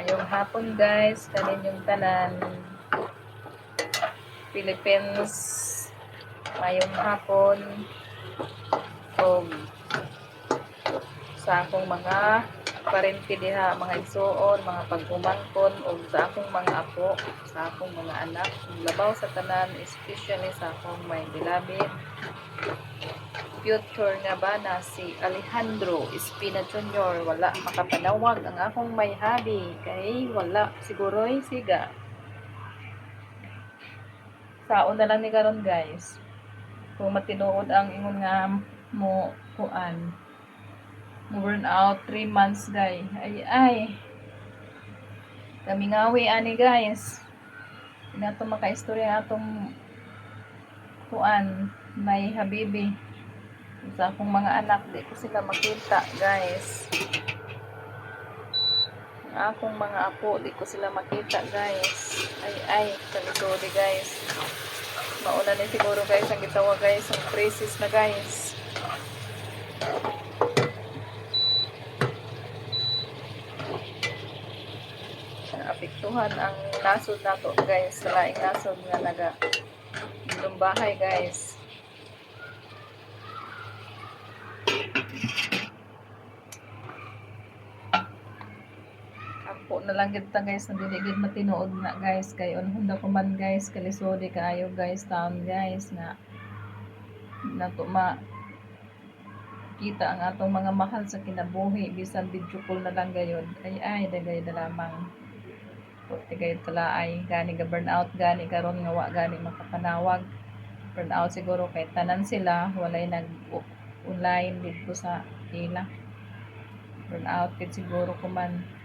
Ngayong hapon guys, kanin yung tanan Philippines. Ngayong hapon o sa akong mga parente diha, mga igsuon, mga pagkumangkon o sa akong mga apo, sa akong mga anak, labaw sa tanan, especially sa akong may bilabid future nga ba na si Alejandro Espina Jr. Wala makapanawag ang akong may habi kay wala siguro'y siga. Saon na lang ni karon guys. Kung matinuod ang ingon nga mo kuan. Mo burn out 3 months guys. Ay. Kami ngawi ani guys. Inato makaistorya atong kuan may habibi. Sa akong mga anak, di ko sila makita, guys. Ang akong mga apo, di ko sila makita, guys. Ay, sorry, guys. Mauna na siguro, guys, ang gitawa, guys, ang crisis na, guys. Naapektuhan ang nasod nato, guys. Sa laing nasod nga naga itong bahay, guys. Ampo na lang kita guys, ang diligid matinuod na guys, kay unhunda ko man guys, kalisodi kaayo guys, taon guys, na nato ma kita ang atong mga mahal sa kinabuhi, bisan video call na lang gayon, ay dagay na lamang. Puti kayo talaay, gani ga burnout, gani karon nga wa gani makapanawag. Burnout siguro kay tanan sila, walay nag-online dito sa ila. Burnout kit siguro ko man.